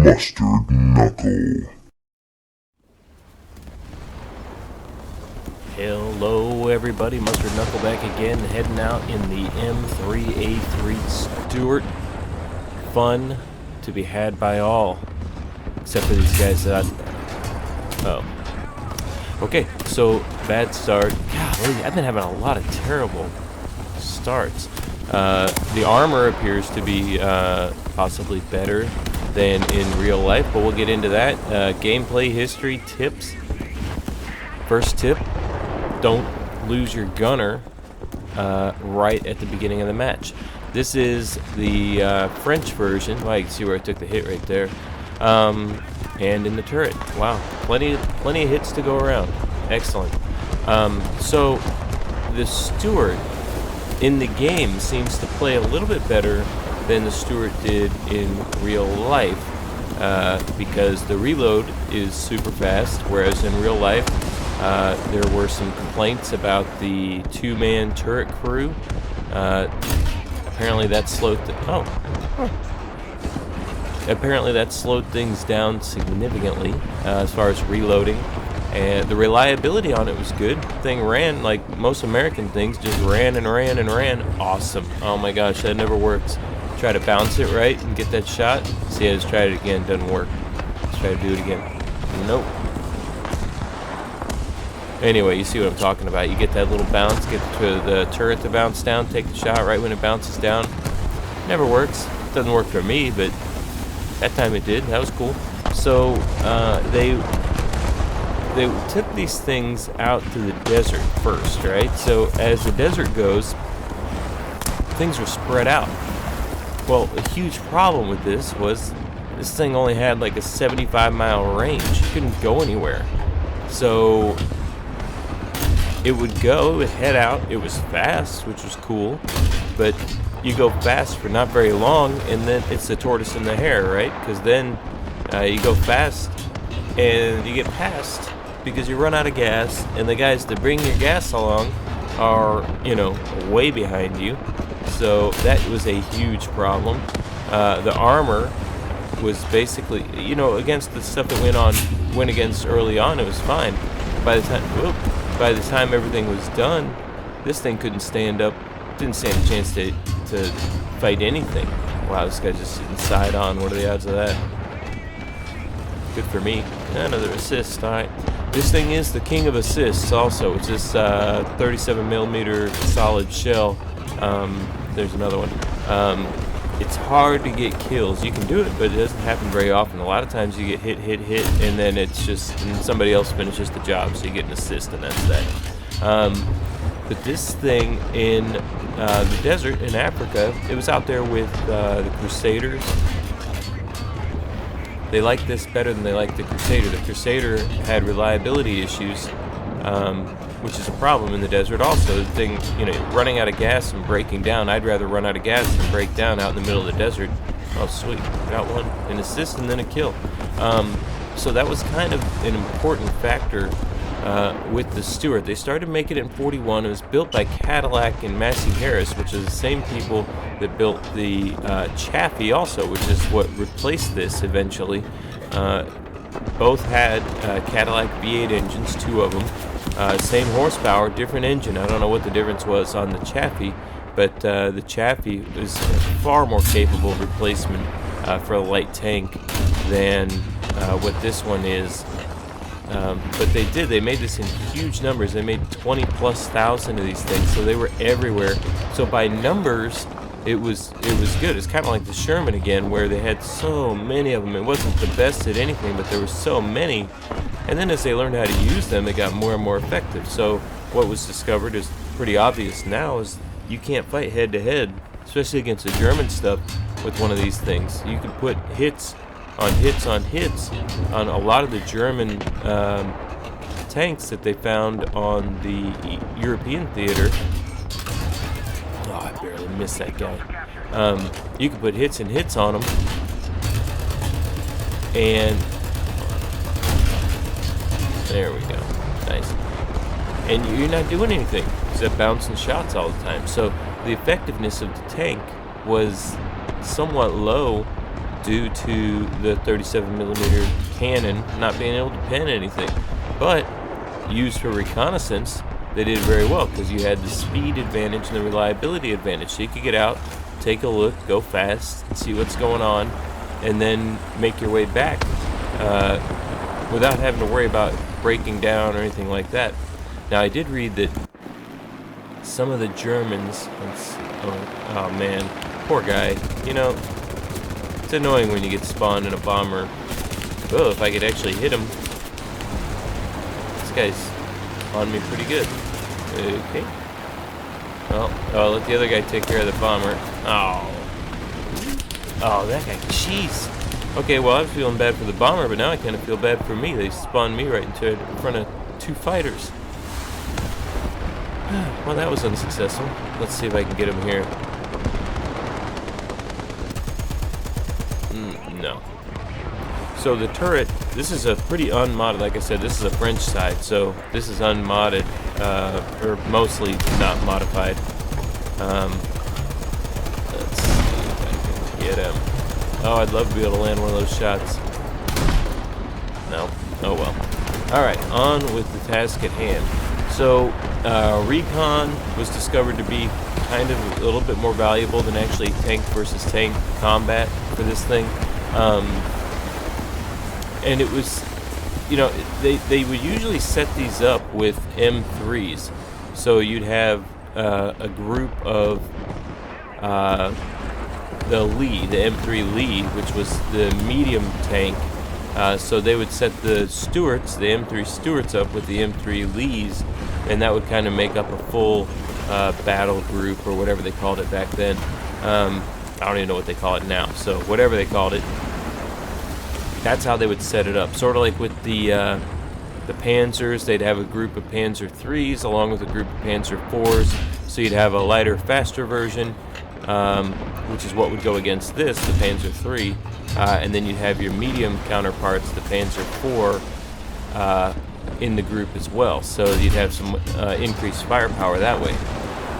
Mustard Knuckle. Hello everybody, Mustard Knuckle back again, heading out in the M3A3 Stuart. Fun to be had by all, except for these guys that okay, so bad start. Golly, I've been having a lot of terrible starts. The armor appears to be possibly better than in real life, but we'll get into that. Gameplay history tips. First tip: don't lose your gunner right at the beginning of the match. This is the French version. Well, you can see where I took the hit right there. And in the turret. Wow, plenty of hits to go around. Excellent. So the Stuart in the game seems to play a little bit better than the Stuart did in real life, because the reload is super fast, whereas in real life there were some complaints about the two-man turret crew. Apparently that slowed Apparently that slowed things down significantly as far as reloading, and the reliability on it was good. Thing ran like most American things, just ran and ran and ran. Awesome. Oh my gosh, that never works. Try to bounce it right and get that shot. See, I just tried it again, doesn't work. Let's try to do it again. Nope. Anyway, you see what I'm talking about. You get that little bounce, get the turret to bounce down, take the shot right when it bounces down. Never works. Doesn't work for me, but that time it did. That was cool. So they took these things out to the desert first, right? So as the desert goes, things are spread out. Well, a huge problem with this was this thing only had like a 75-mile range. It couldn't go anywhere. So it would head out. It was fast, which was cool, but you go fast for not very long, and then it's the tortoise and the hare, right? Because then you go fast and you get passed because you run out of gas, and the guys that bring your gas along are, way behind you. So that was a huge problem. The armor was basically, against the stuff that went against early on, it was fine. By the time everything was done, this thing couldn't stand up. Didn't stand a chance to fight anything. Wow, this guy's just sitting side on. What are the odds of that? Good for me. Another assist. All right. This thing is the king of assists. Also, it's this 37mm solid shell. There's another one. It's hard to get kills. You can do it, but it doesn't happen very often. A lot of times you get hit, and then and somebody else finishes the job, so you get an assist, and that's that. But this thing in the desert in Africa, it was out there with the Crusaders. They liked this better than they liked the Crusader. The Crusader had reliability issues, which is a problem in the desert also. The thing, running out of gas and breaking down. I'd rather run out of gas than break down out in the middle of the desert. Oh, sweet. Got one. An assist and then a kill. So that was kind of an important factor with the Stuart. They started making it in '41. It was built by Cadillac and Massey Harris, which is the same people that built the Chaffee also, which is what replaced this eventually. Both had Cadillac V8 engines, two of them. Same horsepower, different engine. I don't know what the difference was on the Chaffee, but the Chaffee is a far more capable replacement for a light tank than what this one is. But they made this in huge numbers. They made 20,000+ of these things, so they were everywhere. So by numbers, it was good. It's kind of like the Sherman again, where they had so many of them. It wasn't the best at anything, but there were so many. And then as they learned how to use them, it got more and more effective. So what was discovered is pretty obvious now is you can't fight head-to-head, especially against the German stuff, with one of these things. You can put hits on hits on hits on a lot of the German tanks that they found on the European theater. Oh, I barely missed that guy. You can put hits and hits on them, and there we go. Nice. And you're not doing anything except bouncing shots all the time. So the effectiveness of the tank was somewhat low due to the 37mm cannon not being able to pen anything. But used for reconnaissance, they did very well because you had the speed advantage and the reliability advantage. So you could get out, take a look, go fast, and see what's going on, and then make your way back without having to worry about breaking down or anything like that. Now, I did read that some of the Germans, oh man, poor guy, you know, it's annoying when you get spawned in a bomber. Oh, if I could actually hit him. This guy's on me pretty good. Okay. Well, I'll let the other guy take care of the bomber. Oh. Oh, that guy, jeez. Okay, well, I was feeling bad for the bomber, but now I kind of feel bad for me. They spawned me right in front of 2 fighters. Well, that was unsuccessful. Let's see if I can get him here. No. So the turret, this is a pretty unmodded, like I said, this is a French side, so this is unmodded, or mostly not modified. Let's see if I can get him. Oh, I'd love to be able to land one of those shots. No. Oh well. Alright, on with the task at hand. So, recon was discovered to be kind of a little bit more valuable than actually tank versus tank combat for this thing. And it was, you know, they would usually set these up with M3s. So you'd have a group of the Lee, the M3 Lee, which was the medium tank. So they would set the Stuarts, the M3 Stuarts up with the M3 Lees, and that would kind of make up a full battle group, or whatever they called it back then. I don't even know what they call it now, so whatever they called it, that's how they would set it up. Sort of like with the Panzers, they'd have a group of Panzer 3s along with a group of Panzer 4s, so you'd have a lighter, faster version, which is what would go against this, the Panzer 3, and then you'd have your medium counterparts, the Panzer 4, in the group as well, so you'd have some increased firepower that way.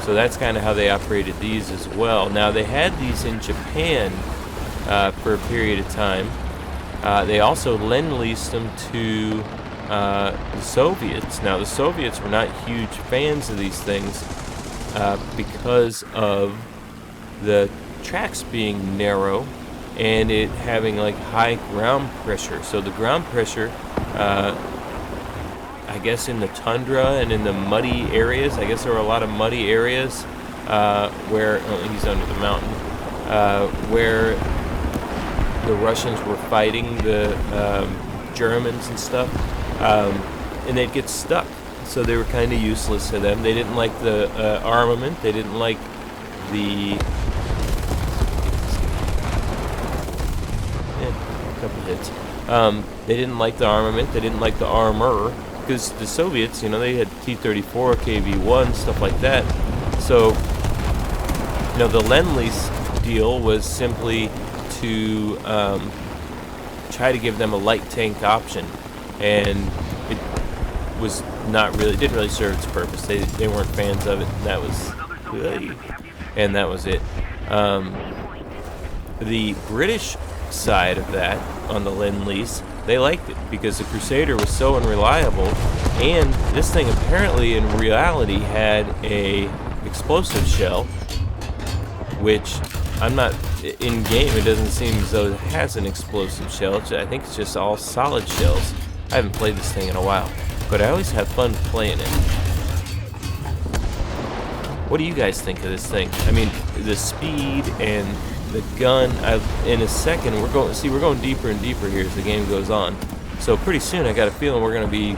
So that's kind of how they operated these as well. Now, they had these in Japan for a period of time. They also lend-leased them to the Soviets. Now, the Soviets were not huge fans of these things because of the tracks being narrow and it having like high ground pressure. So the ground pressure, I guess in the tundra and in the muddy areas, I guess there were a lot of muddy areas where, oh, he's under the mountain, where the Russians were fighting the Germans and stuff, and they'd get stuck. So they were kind of useless to them. They didn't like the armament. They didn't like the... a couple hits. They didn't like the armament. They didn't like the armor. Because the Soviets, you know, they had T-34, KV-1, stuff like that. So, you know, the Lend-Lease deal was simply to try to give them a light tank option, and it was not really, didn't really serve its purpose. They weren't fans of it. That was, and that was it. The British side of that, on the Lend-Lease, they liked it because the Crusader was so unreliable, and this thing apparently in reality had a explosive shell, which I'm not, in game it doesn't seem as though it has an explosive shell. I think it's just all solid shells. I haven't played this thing in a while, but I always have fun playing it. What do you guys think of this thing? I mean, the speed and the gun. In a second, we're going deeper and deeper here as the game goes on. So pretty soon, I got a feeling we're going to be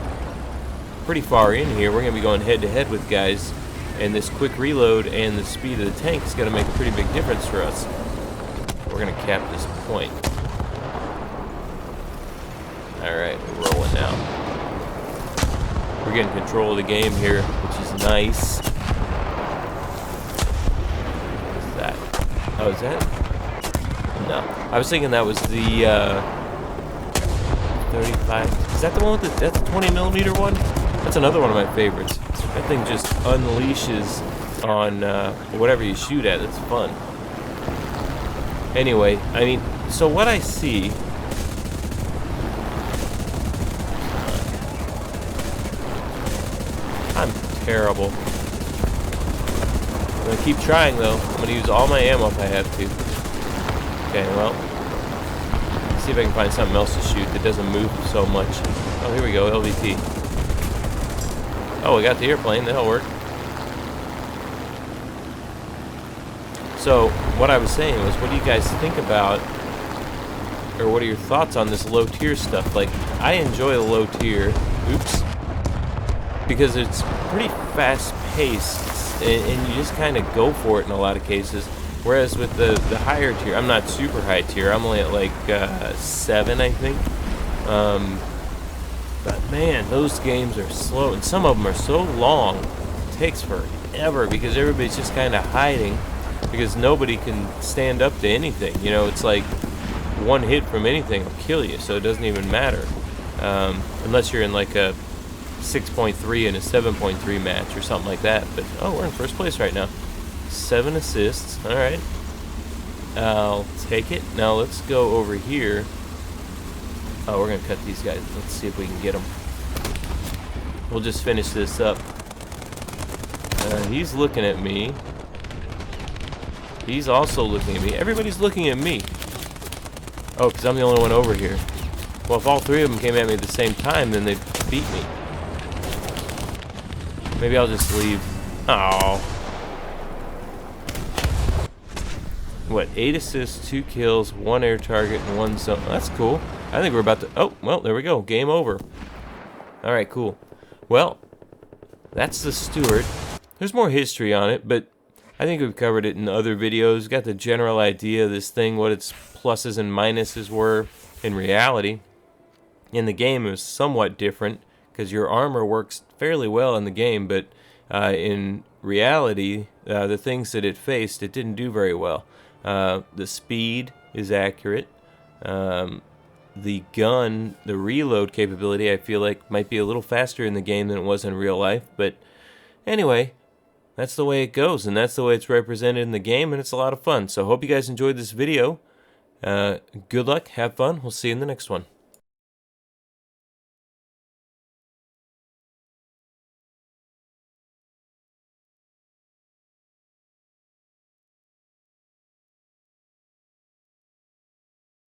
pretty far in here. We're going to be going head to head with guys, and this quick reload and the speed of the tank is going to make a pretty big difference for us. We're going to cap this point. Alright, we're rolling now. We're getting control of the game here, which is nice. What's that? Oh, is that? No. I was thinking that was the 35. Is that the one with the, that's the 20mm one? That's another one of my favorites. That thing just unleashes on whatever you shoot at. It's fun. Anyway, I mean, So what I see... I'm terrible. I'm gonna keep trying though. I'm gonna use all my ammo if I have to. Okay, well. Let's see if I can find something else to shoot that doesn't move so much. Oh, here we go, LVT. Oh, we got the airplane, that'll work. So, what I was saying was, what do you guys think about, or what are your thoughts on this low tier stuff? Like, I enjoy the low tier, oops, because it's pretty fast paced, and you just kind of go for it in a lot of cases. Whereas with the higher tier, I'm not super high tier, I'm only at like 7, I think. But man, those games are slow, and some of them are so long, it takes forever because everybody's just kind of hiding because nobody can stand up to anything. You know, it's like one hit from anything will kill you, so it doesn't even matter. Unless you're in like a 6.3 and a 7.3 match or something like that. But, oh, we're in first place right now. 7 assists, alright. I'll take it. Now let's go over here. Oh, we're going to cut these guys. Let's see if we can get them. We'll just finish this up. He's looking at me. He's also looking at me. Everybody's looking at me. Oh, because I'm the only one over here. Well, if all three of them came at me at the same time, then they'd beat me. Maybe I'll just leave. Oh. What, 8 assists, 2 kills, 1 air target, and 1 zone. That's cool. I think we're about to... Oh, well, there we go. Game over. Alright, cool. Well, that's the Stuart. There's more history on it, but I think we've covered it in other videos. Got the general idea of this thing, what its pluses and minuses were in reality. In the game, it was somewhat different, because your armor works fairly well in the game, but in reality, the things that it faced, it didn't do very well. The speed is accurate. The gun, the reload capability, I feel like might be a little faster in the game than it was in real life. But anyway, that's the way it goes, and that's the way it's represented in the game, and it's a lot of fun. So I hope you guys enjoyed this video. Good luck, have fun. We'll see you in the next one.